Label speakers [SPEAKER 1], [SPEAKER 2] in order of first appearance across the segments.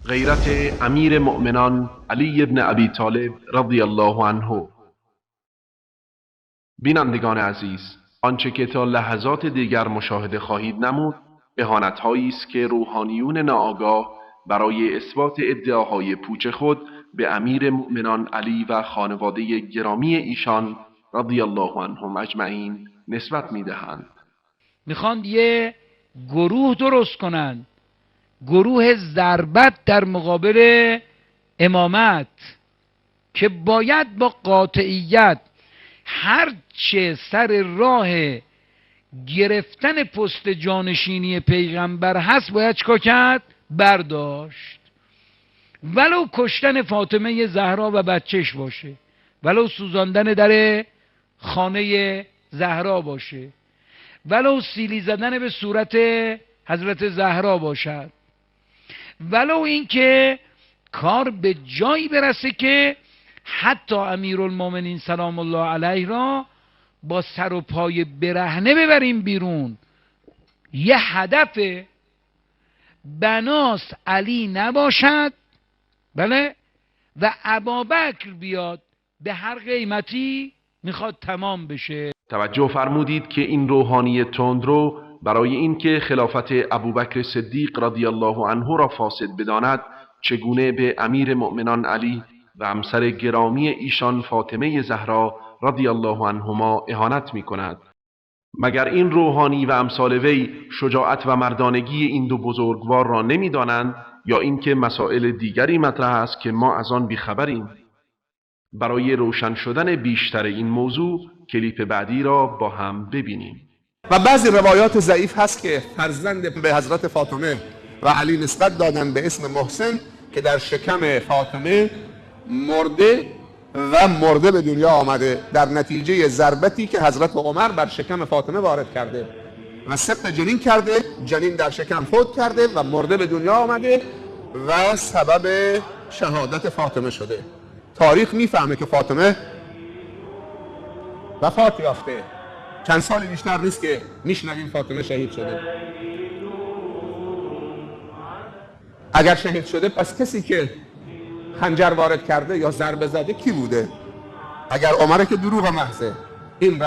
[SPEAKER 1] غیرت امیر مؤمنان علی ابن ابی طالب رضی الله عنه. بینندگان عزیز، آنچه که تا لحظات دیگر مشاهده خواهید نمود اهانت‌هایی است که روحانیون ناآگاه برای اثبات ادعاهای پوچ خود به امیر مؤمنان علی و خانواده گرامی ایشان رضی الله عنهم اجمعین نسبت می‌دهند.
[SPEAKER 2] میخوان یه گروه درست کنن، گروه ضربت در مقابل امامت، که باید با قاطعیت هرچه سر راه گرفتن پست جانشینی پیغمبر هست باید چکار کرد؟ برداشت. ولو کشتن فاطمه زهرا و بچهش باشه، ولو سوزاندن در خانه زهرا باشه، ولو سیلی زدن به صورت حضرت زهرا باشد، ولو اینکه کار به جایی برسه که حتی امیرالمومنین سلام الله علیه را با سر و پای برهنه ببریم بیرون. یه هدف بناس علی نباشد، بله، و ابابکر بیاد به هر قیمتی میخواد تمام بشه.
[SPEAKER 1] توجه فرمودید که این روحانی تندرو برای اینکه خلافت ابوبکر صدیق رضی الله عنه را فاسد بداند چگونه به امیر مؤمنان علی و همسر گرامی ایشان فاطمه زهرا رضی الله عنهما اهانت می کند. مگر این روحانی و امثال وی شجاعت و مردانگی این دو بزرگوار را نمی دانند، یا اینکه مسائل دیگری مطرح است که ما از آن بیخبریم؟ برای روشن شدن بیشتر این موضوع کلیپ بعدی را با هم ببینیم.
[SPEAKER 3] و بعضی روایات ضعیف هست که فرزند به حضرت فاطمه و علی نسبت دادن به اسم محسن که در شکم فاطمه مرده به دنیا آمده در نتیجه ضربتی که حضرت عمر بر شکم فاطمه وارد کرده و سقط جنین کرده، جنین در شکم فوت کرده و مرده به دنیا آمده و سبب شهادت فاطمه شده. تاریخ میفهمه که فاطمه وفات یافته، چند سالی بیشتر نیست که میشنویم فاطمه شهید شده. اگر شهید شده پس کسی که خنجر وارد کرده یا ضربه زده کی بوده؟ اگر عمره که دروغ محضه. این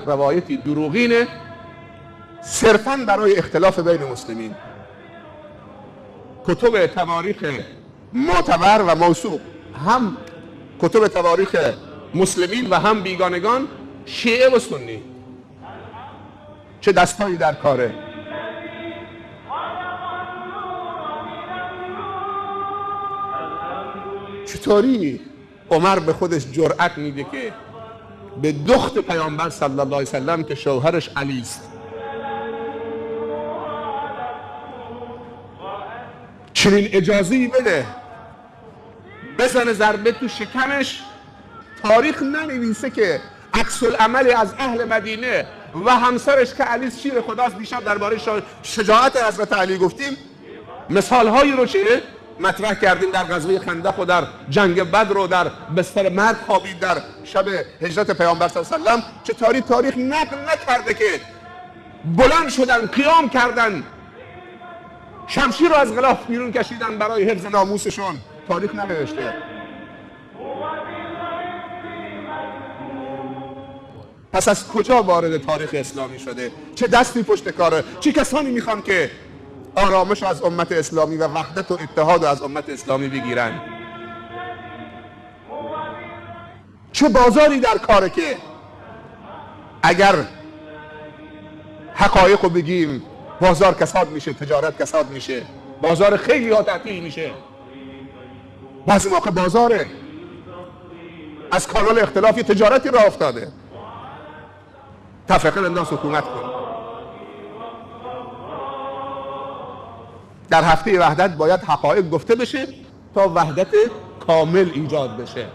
[SPEAKER 3] روایتی دروغینه صرفاً برای اختلاف بین مسلمین. کتب تواریخ معتبر و موثوق، هم کتب تواریخ مسلمین و هم بیگانگان، شیعه و سنی، چه دستایی در کاره. چطوری عمر به خودش جرأت میده که به دخت پیامبر صلی الله علیه وسلم که شوهرش علی است چنین اجازه‌ای بده بزنه ضربه تو شکمش؟ تاریخ ننویسه که عکس العملی از اهل مدینه و همسرش که علی شیر خداست. دیشب درباره شجاعت حضرت علی گفتیم، مثالهایی رو چه مطرح کردیم در غزوه خندق و در جنگ بدر و در بستر مرگ خوابید در شب هجرت پیامبر صلی الله علیه و سلم. چه تاریخ نقل نکرده که بلند شدن، قیام کردن، شمشیر رو از غلاف بیرون کشیدن برای حفظ ناموسشون؟ تاریخ ننوشته. پس از کجا وارد تاریخ اسلامی شده؟ چه دستی پشت کاره؟ چه کسانی میخوان که آرامش از امت اسلامی و وحدت و اتحاد از امت اسلامی بگیرن؟ چه بازاری در کاره که اگر حقایق رو بگیم بازار کساد میشه، تجارت کساد میشه، بازار خیلی ها تعطیل میشه. بعضی موقع بازاره از کانال اختلافی تجارتی راه افتاده. تفرقه انداز، حکومت کن. در هفته وحدت باید حقایق گفته بشه تا وحدت کامل ایجاد بشه.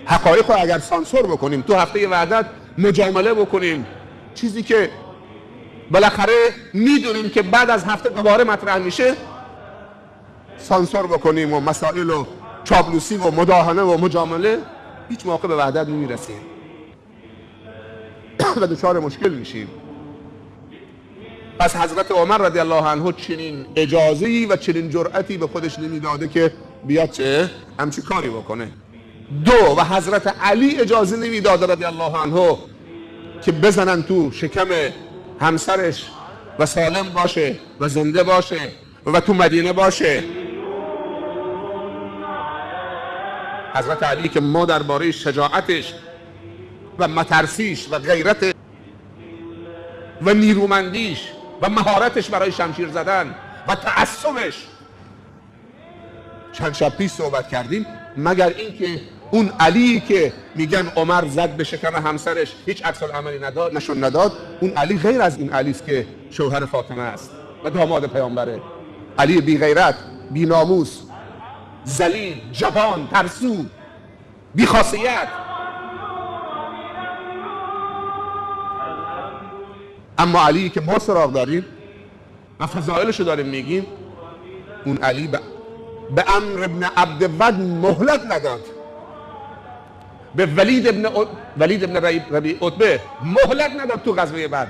[SPEAKER 3] حقایق رو اگر سانسور بکنیم، تو هفته وحدت مجامله بکنیم، چیزی که بالاخره میدونیم که بعد از هفته دوباره مطرح میشه، سانسور بکنیم و مسائل و چاپلوسی و مداهنه و مجامله، هیچ موقع به وحدت نمیرسیم و دچار مشکل میشیم. پس حضرت عمر رضی الله عنه چنین اجازه‌ای و چنین جرأتی به خودش نمیداده که بیاد چه همچی کاری بکنه. دو، و حضرت علی اجازه نمیداده رضی الله عنه که بزنن تو شکم همسرش و سالم باشه و زنده باشه و تو مدینه باشه. حضرت علی که ما درباره شجاعتش و مترسیش و غیرت و نیرومندیش و مهارتش برای شمشیر زدن و تعصبش چند شب پیش صحبت کردیم، مگر اینکه اون علی که میگن عمر زد به شکم همسرش هیچ عکس العملی نشون نداد، اون علی غیر از این علی است که شوهر فاطمه است و داماد پیامبره. علی بی غیرت، بی ناموس، ذلیل، جبان، ترسو، بی خاصیت. اما علی که ما سراغ داریم و فضائلشو داریم میگیم، اون علی به عمرو ابن عبدود مهلت نداد، به ولید ابن ربیع عتبه مهلت نداد تو غزوه بدر.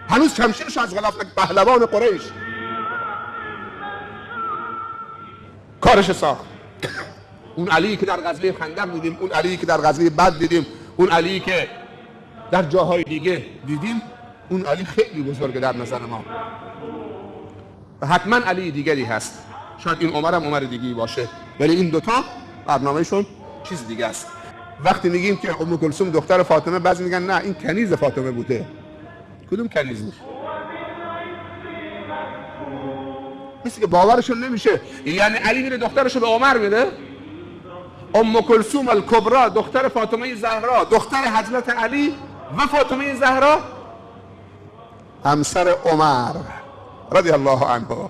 [SPEAKER 3] هنوز شمشیرش از غلاف پهلوان قریش کارش ساخت. اون علی که در غزوه خندق دیدیم، اون علی که در غزوه بدر دیدیم، اون علی که در جاهای دیگه دیدیم، اون علی خیلی بزرگه در نظر ما و حتما علی دیگری هست. شاید این عمر هم عمر دیگری باشه، ولی این دوتا برنامهشون چیز دیگه است. وقتی میگیم که ام کلثوم دختر فاطمه، بعضی میگن نه این کنیز فاطمه بوده. کدوم کنیزی؟ مثل که باورشون نمیشه. یعنی علی میره دخترشو به عمر میده؟ ام کلثوم الکبرا دختر فاطمه زهرا، دختر حضرت علی و فاطمه زهرا، همسر عمر رضی الله عنه،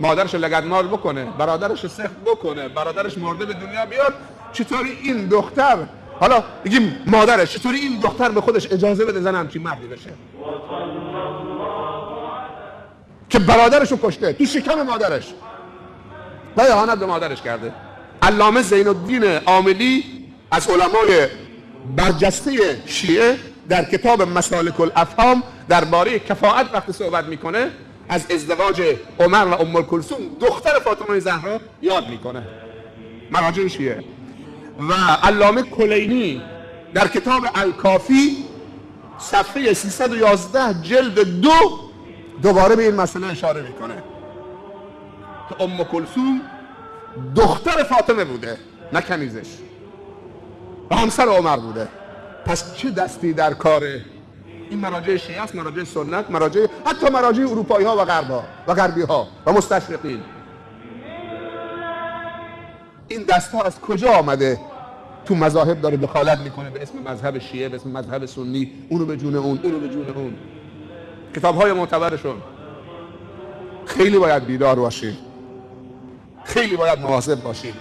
[SPEAKER 3] مادرش لگدمال بکنه، برادرش سخت بکنه، برادرش مرده به دنیا بیاد، چطوری این دختر، حالا بگیم مادرش، چطوری این دختر به خودش اجازه بده زن همچین مردی بشه که برادرشو کشته تو شکم مادرش و اهانت به مادرش کرده. علامه زین الدین عاملی از علمای برجسته شیعه در کتاب مسالک الافهام درباره کفاءت وقتی صحبت میکنه از ازدواج عمر و ام کلثوم دختر فاطمه زهرا یاد میکنه، مراجع شیعه. و علامه کلینی در کتاب الکافی صفحه 311 جلد 2 دوباره به این مسئله اشاره میکنه که ام کلثوم دختر فاطمه بوده نه کنیزش و همسر عمر بوده. پس چه دستی در کاره این مراجع شیعه است، مراجع سنت، مراجع حتی مراجع اروپایی ها و غربی ها و مستشرقین. این دست ها از کجا آمده تو مذاهب داره دخالت میکنه به اسم مذهب شیعه، به اسم مذهب سنی، اونو به جون اون، اونو به جون اون. کتاب های معتبرشون. خیلی باید بیدار باشیم، خیلی باید مواظب باشیم.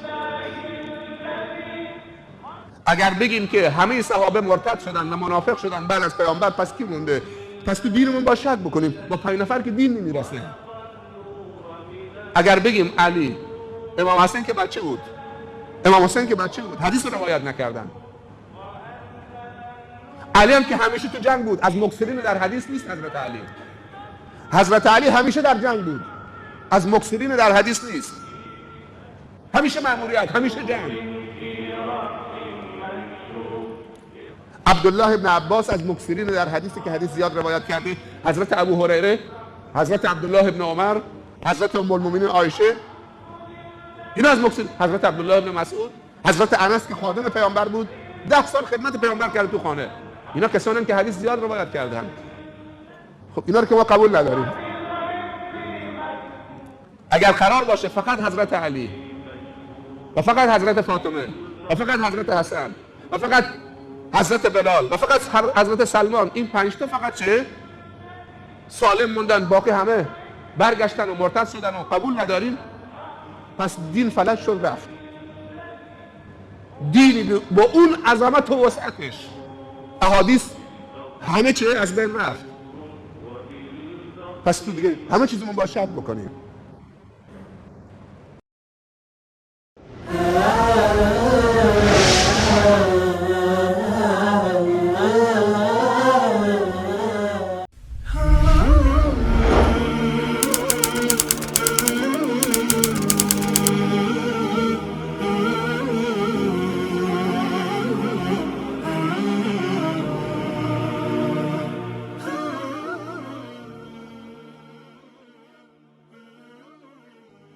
[SPEAKER 3] اگر بگیم که همه صحابه مرتد شدن و منافق شدن بعد از پیامبر، پس کی مونده؟ پس تو دینمون با شک بکنیم، با 5 نفر که دین نمیرسه. اگر بگیم علی، امام حسین که بچه بود، امام حسین که بچه بود، حدیث رو روایت نکردن. علی هم که همیشه تو جنگ بود، از مکثرین در حدیث نیست حضرت علی. حضرت علی همیشه در جنگ بود، از مکثرین در حدیث نیست، همیشه مأموریت، همیشه جنگ. عبدالله ابن عباس از مکثرین در حدیثی که حدیث زیاد روایت کرده، حضرت ابو هریره، حضرت عبدالله ابن عمر، حضرت ام المؤمنین عایشه، اینا از مکثرین. حضرت عبدالله ابن مسعود، حضرت انس که خادم پیامبر بود، 10 سال خدمت پیامبر کرده تو خانه. اینا کسانی که حدیث زیاد روایت کردن. خب اینا رو که ما قبول نداریم. اگر قرار باشه فقط حضرت علی و فقط حضرت فاطمه و فقط حضرت حسن و فقط حضرت بلال و فقط حضرت سلمان، این 5 تا فقط چه سالم موندن، باقی همه برگشتن و مرتد شدن و قبول نداریم، پس دین فلج شد رفت. دینی با اون عظمت و وسعتش، احادیث همه چه از بین رفت. پس تو دیگه همه چیزمون با شک بکنیم.